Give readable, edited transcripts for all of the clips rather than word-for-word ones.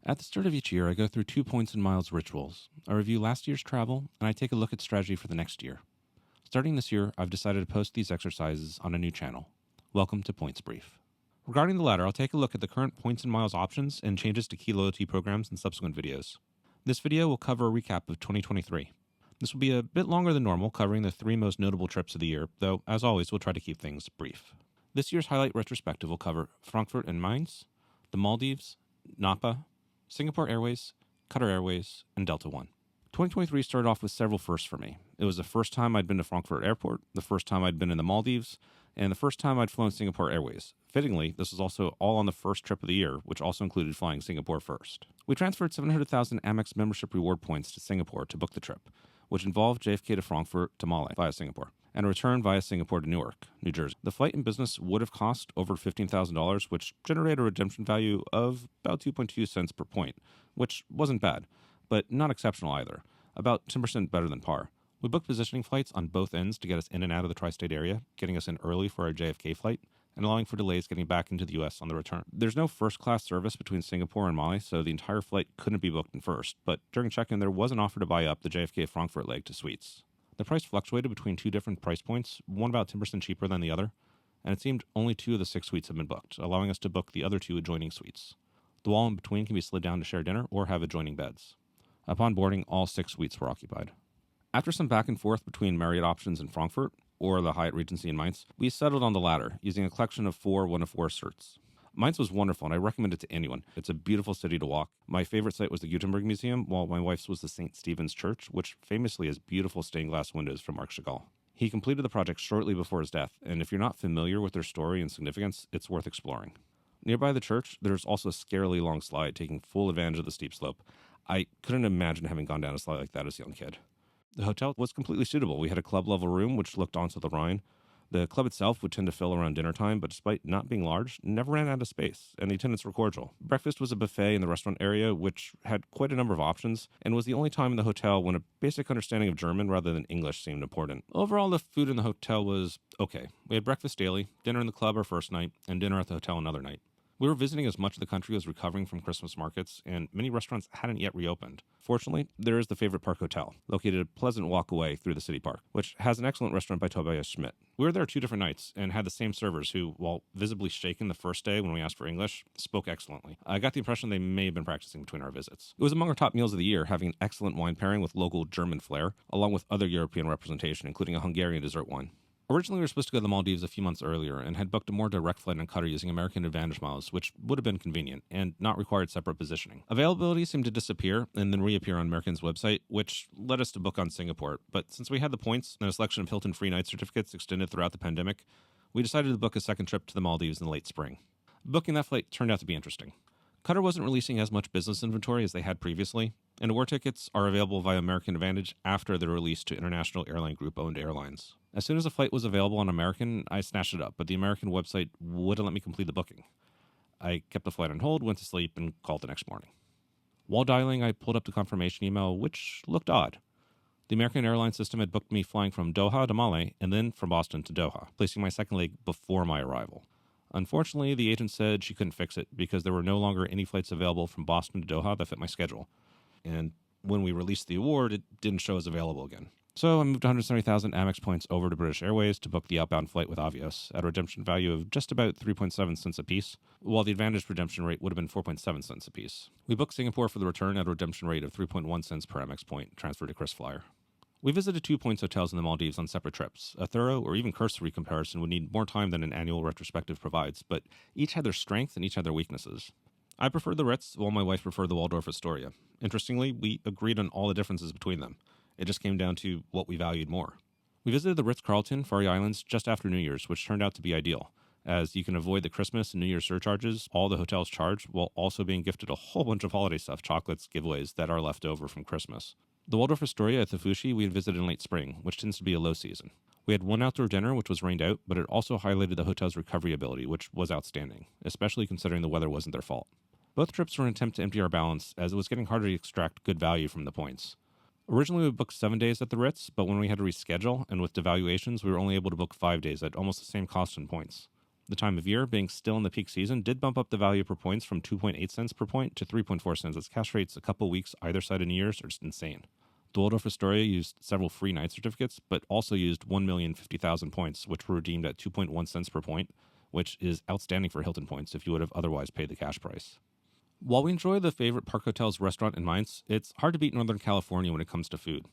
At the start of each year, I go through 2 points and miles rituals. I review last year's travel, and I take a look at strategy for the next year. Starting this year, I've decided to post these exercises on a new channel. Welcome to Points Brief. Regarding the latter, I'll take a look at the current points and miles options and changes to key loyalty programs in subsequent videos. This video will cover a recap of 2023. This will be a bit longer than normal, covering the 3 most notable trips of the year, though, as always, we'll try to keep things brief. This year's highlight retrospective will cover Frankfurt and Mainz, the Maldives, Napa, Singapore Airways, Qatar Airways, and Delta One. 2023 started off with several firsts for me. It was the first time I'd been to Frankfurt Airport, the first time I'd been in the Maldives, and the first time I'd flown Singapore Airways. Fittingly, this was also all on the first trip of the year, which also included flying Singapore first. We transferred 700,000 Amex membership reward points to Singapore to book the trip, which involved JFK to Frankfurt to MLE via Singapore, and a return via Singapore to Newark, New Jersey. The flight in business would have cost over $15,000, which generated a redemption value of about 2.2 cents per point, which wasn't bad, but not exceptional either, about 10% better than par. We booked positioning flights on both ends to get us in and out of the tri-state area, getting us in early for our JFK flight, and allowing for delays getting back into the U.S. on the return. There's no first-class service between Singapore and MLE, so the entire flight couldn't be booked in first, but during check-in there was an offer to buy up the JFK-Frankfurt leg to suites. The price fluctuated between 2 different price points, one about 10% cheaper than the other, and it seemed only 2 of the 6 suites had been booked, allowing us to book the other 2 adjoining suites. The wall in between can be slid down to share dinner or have adjoining beds. Upon boarding, all 6 suites were occupied. After some back and forth between Marriott options in Frankfurt, or the Hyatt Regency in Mainz, we settled on the latter, using a collection of 4 one-of-4 certs. Mainz was wonderful, and I recommend it to anyone. It's a beautiful city to walk. My favorite site was the Gutenberg Museum, while my wife's was the St. Stephen's Church, which famously has beautiful stained glass windows from Marc Chagall. He completed the project shortly before his death, and if you're not familiar with their story and significance, it's worth exploring. Nearby the church, there's also a scarily long slide taking full advantage of the steep slope. I couldn't imagine having gone down a slide like that as a young kid. The hotel was completely suitable. We had a club-level room which looked onto the Rhine. The club itself would tend to fill around dinner time, but despite not being large, never ran out of space, and the attendants were cordial. Breakfast was a buffet in the restaurant area, which had quite a number of options, and was the only time in the hotel when a basic understanding of German rather than English seemed important. Overall, the food in the hotel was okay. We had breakfast daily, dinner in the club our first night, and dinner at the hotel another night. We were visiting as much of the country was recovering from Christmas markets, and many restaurants hadn't yet reopened. Fortunately, there is the Favorite Park Hotel, located a pleasant walk away through the city park, which has an excellent restaurant by Tobias Schmidt. We were there 2 different nights and had the same servers who, while visibly shaken the first day when we asked for English, spoke excellently. I got the impression they may have been practicing between our visits. It was among our top meals of the year, having an excellent wine pairing with local German flair, along with other European representation, including a Hungarian dessert wine. Originally, we were supposed to go to the Maldives a few months earlier and had booked a more direct flight on Qatar using American Advantage miles, which would have been convenient and not required separate positioning. Availability seemed to disappear and then reappear on American's website, which led us to book on Singapore. But since we had the points and a selection of Hilton free night certificates extended throughout the pandemic, we decided to book a second trip to the Maldives in the late spring. Booking that flight turned out to be interesting. Qatar wasn't releasing as much business inventory as they had previously, and award tickets are available via American Advantage after they're released to international airline group-owned airlines. As soon as a flight was available on American, I snatched it up, but the American website wouldn't let me complete the booking. I kept the flight on hold, went to sleep, and called the next morning. While dialing, I pulled up the confirmation email, which looked odd. The American airline system had booked me flying from Doha to MLE and then from Boston to Doha, placing my second leg before my arrival. Unfortunately, the agent said she couldn't fix it because there were no longer any flights available from Boston to Doha that fit my schedule. And when we released the award, it didn't show as available again. So I moved 170,000 Amex points over to British Airways to book the outbound flight with Avios at a redemption value of just about 3.7 cents apiece, while the advantage redemption rate would have been 4.7 cents apiece. We booked Singapore for the return at a redemption rate of 3.1 cents per Amex point, transferred to KrisFlyer. We visited 2 points hotels in the Maldives on separate trips. A thorough or even cursory comparison would need more time than an annual retrospective provides, but each had their strengths and each had their weaknesses. I preferred the Ritz, while my wife preferred the Waldorf Astoria. Interestingly, we agreed on all the differences between them. It just came down to what we valued more. We visited the Ritz Carlton, Fari Islands, just after New Year's, which turned out to be ideal, as you can avoid the Christmas and New Year's surcharges all the hotels charge, while also being gifted a whole bunch of holiday stuff, chocolates, giveaways that are left over from Christmas. The Waldorf Astoria at Ithaafushi we had visited in late spring, which tends to be a low season. We had one outdoor dinner, which was rained out, but it also highlighted the hotel's recovery ability, which was outstanding, especially considering the weather wasn't their fault. Both trips were an attempt to empty our balance, as it was getting harder to extract good value from the points. Originally, we booked 7 days at the Ritz, but when we had to reschedule, and with devaluations, we were only able to book 5 days at almost the same cost in points. The time of year, being still in the peak season, did bump up the value per points from 2.8 cents per point to 3.4 cents, as cash rates a couple weeks either side of New Year's are just insane. The Waldorf Astoria used several free night certificates, but also used 1,050,000 points, which were redeemed at 2.1 cents per point, which is outstanding for Hilton points if you would have otherwise paid the cash price. While we enjoy the favorite Park Hotels restaurant in Mainz, it's hard to beat Northern California when it comes to food.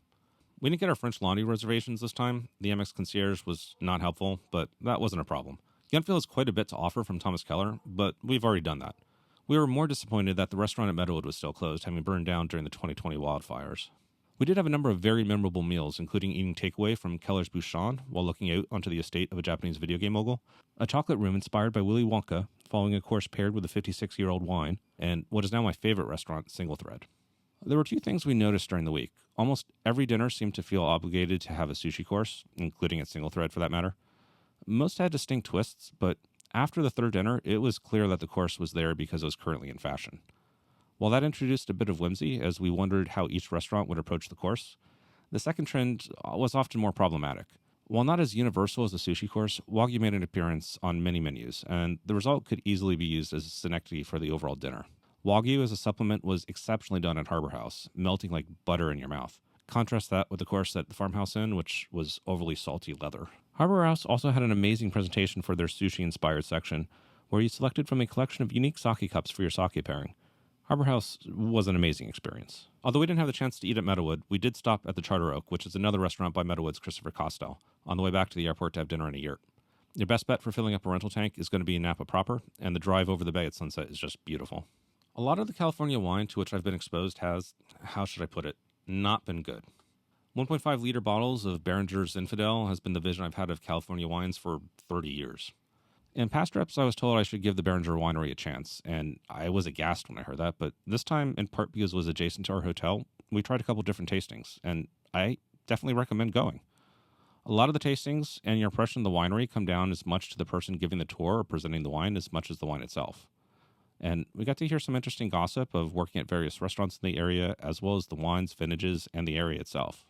We didn't get our French Laundry reservations this time. The Amex concierge was not helpful, but that wasn't a problem. Gunfield has quite a bit to offer from Thomas Keller, but we've already done that. We were more disappointed that the restaurant at Meadowood was still closed, having burned down during the 2020 wildfires. We did have a number of very memorable meals, including eating takeaway from Keller's Bouchon while looking out onto the estate of a Japanese video game mogul, a chocolate room inspired by Willy Wonka, following a course paired with a 56-year-old wine, and what is now my favorite restaurant, Single Thread. There were two things we noticed during the week. Almost every dinner seemed to feel obligated to have a sushi course, including at Single Thread for that matter. Most had distinct twists, but after the third dinner, it was clear that the course was there because it was currently in fashion. While that introduced a bit of whimsy as we wondered how each restaurant would approach the course, the second trend was often more problematic. While not as universal as the sushi course, Wagyu made an appearance on many menus, and the result could easily be used as a synecdoche for the overall dinner. Wagyu as a supplement was exceptionally done at Harbor House, melting like butter in your mouth. Contrast that with the course at the Farmhouse Inn, which was overly salty leather. Harbor House also had an amazing presentation for their sushi-inspired section, where you selected from a collection of unique sake cups for your sake pairing. Harbor House was an amazing experience. Although we didn't have the chance to eat at Meadowood, we did stop at the Charter Oak, which is another restaurant by Meadowood's Christopher Costel, on the way back to the airport to have dinner in a yurt. Your best bet for filling up a rental tank is going to be in Napa proper, and the drive over the bay at sunset is just beautiful. A lot of the California wine to which I've been exposed has, how should I put it, not been good. 1.5-liter bottles of Behringer's Infidel has been the vision I've had of California wines for 30 years. In past reps, I was told I should give the Behringer winery a chance, and I was aghast when I heard that, but this time, in part because it was adjacent to our hotel, we tried a couple different tastings, and I definitely recommend going. A lot of the tastings and your impression of the winery come down as much to the person giving the tour or presenting the wine as much as the wine itself. And we got to hear some interesting gossip of working at various restaurants in the area, as well as the wines, vintages, and the area itself.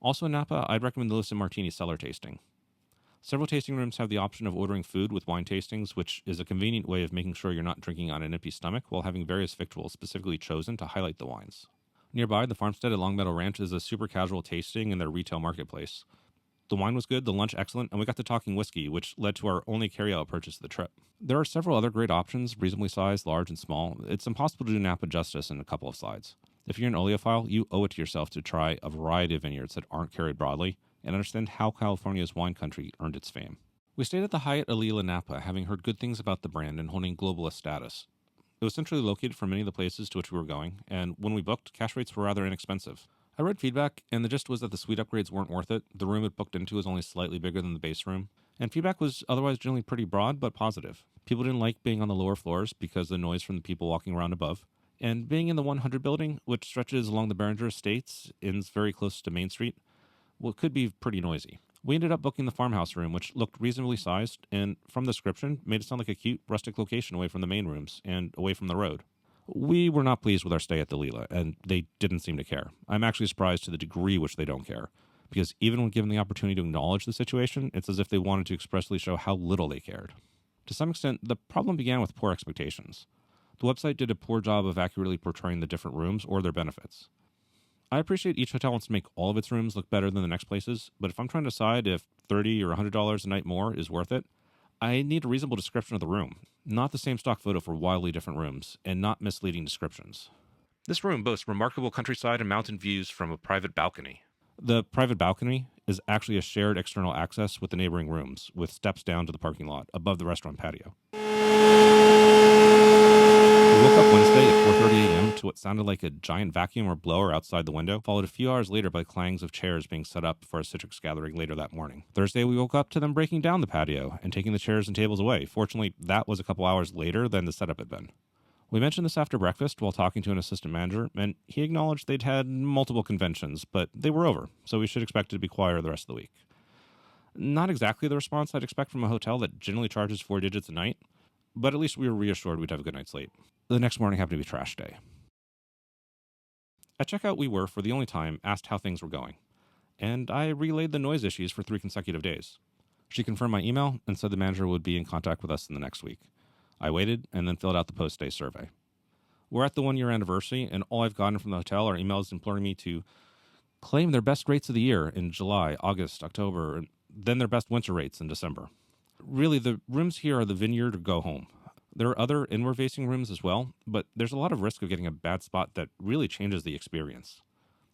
Also in Napa, I'd recommend the Listen Martini cellar tasting. Several tasting rooms have the option of ordering food with wine tastings, which is a convenient way of making sure you're not drinking on an empty stomach while having various victuals specifically chosen to highlight the wines. Nearby, the Farmstead at Longmeadow Ranch is a super casual tasting in their retail marketplace. The wine was good, the lunch excellent, and we got to talking whiskey, which led to our only carry-out purchase of the trip. There are several other great options, reasonably sized, large, and small. It's impossible to do Napa justice in a couple of slides. If you're an oleophile, you owe it to yourself to try a variety of vineyards that aren't carried broadly, and understand how California's wine country earned its fame. We stayed at the Hyatt Alila Napa, having heard good things about the brand and holding globalist status. It was centrally located for many of the places to which we were going, and when we booked, cash rates were rather inexpensive. I read feedback, and the gist was that the suite upgrades weren't worth it. The room it booked into was only slightly bigger than the base room, and feedback was otherwise generally pretty broad but positive. People didn't like being on the lower floors because of the noise from the people walking around above, and being in the 100 building, which stretches along the Behringer Estates, ends very close to Main Street, well, it could be pretty noisy. We ended up booking the farmhouse room, which looked reasonably sized, and from the description, made it sound like a cute, rustic location away from the main rooms and away from the road. We were not pleased with our stay at the Lila, and they didn't seem to care. I'm actually surprised to the degree which they don't care, because even when given the opportunity to acknowledge the situation, it's as if they wanted to expressly show how little they cared. To some extent, the problem began with poor expectations. The website did a poor job of accurately portraying the different rooms or their benefits. I appreciate each hotel wants to make all of its rooms look better than the next place's, but if I'm trying to decide if $30 or $100 a night more is worth it, I need a reasonable description of the room, not the same stock photo for wildly different rooms, and not misleading descriptions. This room boasts remarkable countryside and mountain views from a private balcony. The private balcony is actually a shared external access with the neighboring rooms, with steps down to the parking lot above the restaurant patio. We woke up Wednesday at 4:30 a.m. to what sounded like a giant vacuum or blower outside the window, followed a few hours later by clangs of chairs being set up for a Citrix gathering later that morning. Thursday, we woke up to them breaking down the patio and taking the chairs and tables away. Fortunately, that was a couple hours later than the setup had been. We mentioned this after breakfast while talking to an assistant manager, and he acknowledged they'd had multiple conventions, but they were over, so we should expect it to be quieter the rest of the week. Not exactly the response I'd expect from a hotel that generally charges 4 digits a night, but at least we were reassured we'd have a good night's sleep. The next morning happened to be trash day. At checkout, we were, for the only time, asked how things were going, and I relayed the noise issues for 3 consecutive days. She confirmed my email and said the manager would be in contact with us in the next week. I waited and then filled out the post-stay survey. We're at the 1-year anniversary, and all I've gotten from the hotel are emails imploring me to claim their best rates of the year in July, August, October, and then their best winter rates in December. Really, the rooms here are the vineyard or go home. There are other inward-facing rooms as well, but there's a lot of risk of getting a bad spot that really changes the experience.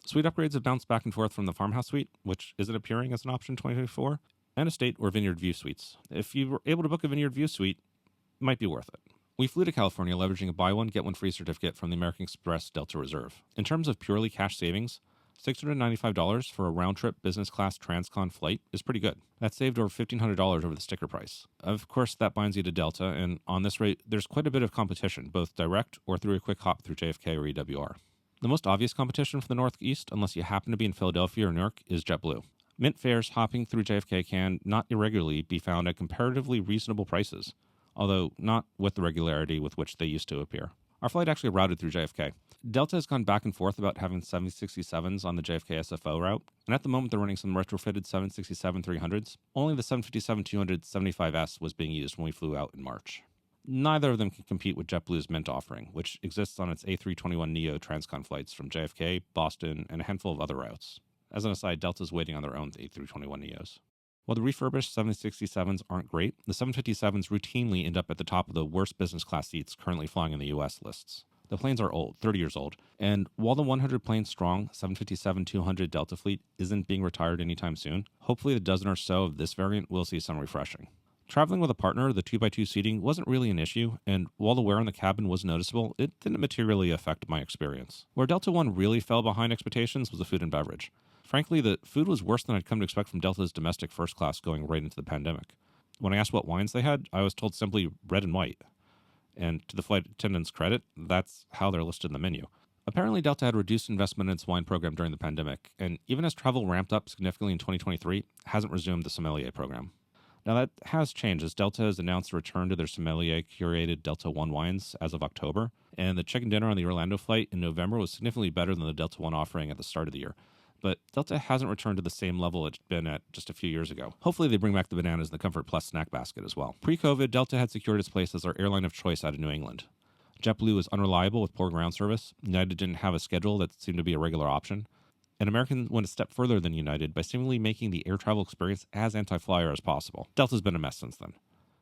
Suite upgrades have bounced back and forth from the farmhouse suite, which isn't appearing as an option in 2024, and estate or vineyard view suites. If you were able to book a vineyard view suite, it might be worth it. We flew to California leveraging a buy one, get one free certificate from the American Express Delta Reserve. In terms of purely cash savings, $695 for a round-trip business class transcon flight is pretty good. That saved over $1,500 over the sticker price. Of course, that binds you to Delta, and on this rate, there's quite a bit of competition, both direct or through a quick hop through JFK or EWR. The most obvious competition for the Northeast, unless you happen to be in Philadelphia or Newark, is JetBlue. Mint fares hopping through JFK can, not irregularly, be found at comparatively reasonable prices, although not with the regularity with which they used to appear. Our flight actually routed through JFK. Delta has gone back and forth about having 767s on the JFK-SFO route, and at the moment they're running some retrofitted 767-300s. Only the 757-275S was being used when we flew out in March. Neither of them can compete with JetBlue's Mint offering, which exists on its A321neo transcon flights from JFK, Boston, and a handful of other routes. As an aside, Delta's waiting on their own A321neos. While the refurbished 767s aren't great, the 757s routinely end up at the top of the worst business class seats currently flying in the U.S. lists. The planes are old, 30 years old, and while the 100-plane-strong 757-200 Delta fleet isn't being retired anytime soon, hopefully the dozen or so of this variant will see some refreshing. Traveling with a partner, the 2x2 seating wasn't really an issue, and while the wear in the cabin was noticeable, it didn't materially affect my experience. Where Delta One really fell behind expectations was the food and beverage. Frankly, the food was worse than I'd come to expect from Delta's domestic first class going right into the pandemic. When I asked what wines they had, I was told simply red and white. And to the flight attendant's credit, that's how they're listed in the menu. Apparently, Delta had reduced investment in its wine program during the pandemic, and even as travel ramped up significantly in 2023, hasn't resumed the sommelier program. Now, that has changed as Delta has announced a return to their sommelier-curated Delta One wines as of October, and the chicken dinner on the Orlando flight in November was significantly better than the Delta One offering at the start of the year. But Delta hasn't returned to the same level it's been at just a few years ago. Hopefully they bring back the bananas in the Comfort Plus snack basket as well. Pre-COVID, Delta had secured its place as our airline of choice out of New England. JetBlue was unreliable with poor ground service. United didn't have a schedule that seemed to be a regular option. And American went a step further than United by seemingly making the air travel experience as anti-flyer as possible. Delta's been a mess since then.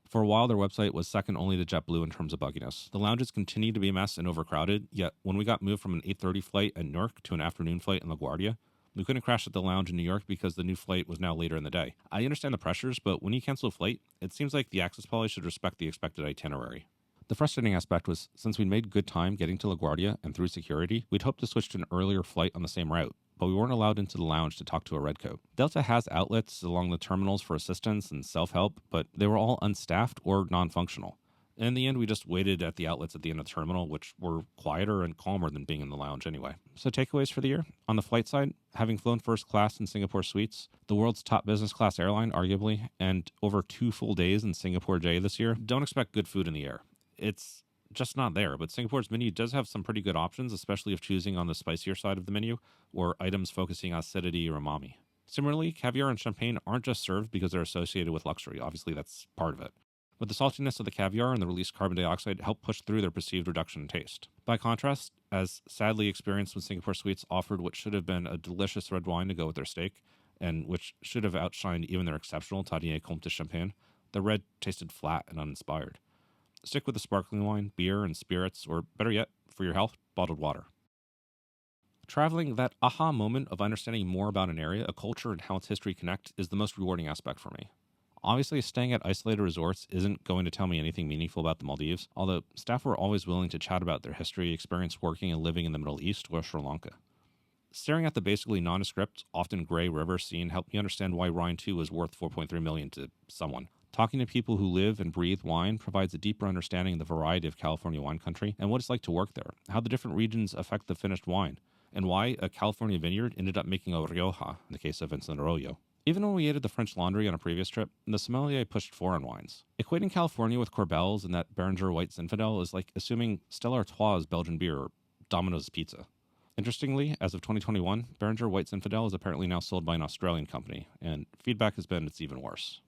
For a while, their website was second only to JetBlue in terms of bugginess. The lounges continued to be a mess and overcrowded, yet when we got moved from an 8:30 flight at Newark to an afternoon flight in LaGuardia, we couldn't crash at the lounge in New York because the new flight was now later in the day. I understand the pressures, but when you cancel a flight, it seems like the access policy should respect the expected itinerary. The frustrating aspect was, since we'd made good time getting to LaGuardia and through security, we'd hoped to switch to an earlier flight on the same route, but we weren't allowed into the lounge to talk to a redcoat. Delta has outlets along the terminals for assistance and self-help, but they were all unstaffed or non-functional. In the end, we just waited at the outlets at the end of the terminal, which were quieter and calmer than being in the lounge anyway. So takeaways for the year? On the flight side, having flown first class in Singapore Suites, the world's top business class airline, arguably, and over 2 full days in Singapore J this year, don't expect good food in the air. It's just not there, but Singapore's menu does have some pretty good options, especially if choosing on the spicier side of the menu, or items focusing on acidity or umami. Similarly, caviar and champagne aren't just served because they're associated with luxury. Obviously, that's part of it. But the saltiness of the caviar and the released carbon dioxide help push through their perceived reduction in taste. By contrast, as sadly experienced when Singapore Suites offered what should have been a delicious red wine to go with their steak, and which should have outshined even their exceptional Tadier Comte de Champagne, the red tasted flat and uninspired. Stick with the sparkling wine, beer, and spirits, or better yet, for your health, bottled water. Traveling, that aha moment of understanding more about an area, a culture, and how its history connect is the most rewarding aspect for me. Obviously, staying at isolated resorts isn't going to tell me anything meaningful about the Maldives, although staff were always willing to chat about their history, experience working and living in the Middle East or Sri Lanka. Staring at the basically nondescript, often gray river scene helped me understand why Rhine 2 was worth $4.3 million to someone. Talking to people who live and breathe wine provides a deeper understanding of the variety of California wine country and what it's like to work there, how the different regions affect the finished wine, and why a California vineyard ended up making a Rioja in the case of Vincent Arroyo. Even when we ate at the French Laundry on a previous trip, the sommelier pushed foreign wines. Equating California with Corbels and that Beringer White Zinfandel is like assuming Stella Artois is Belgian beer or Domino's pizza. Interestingly, as of 2021, Beringer White Zinfandel is apparently now sold by an Australian company, and feedback has been it's even worse.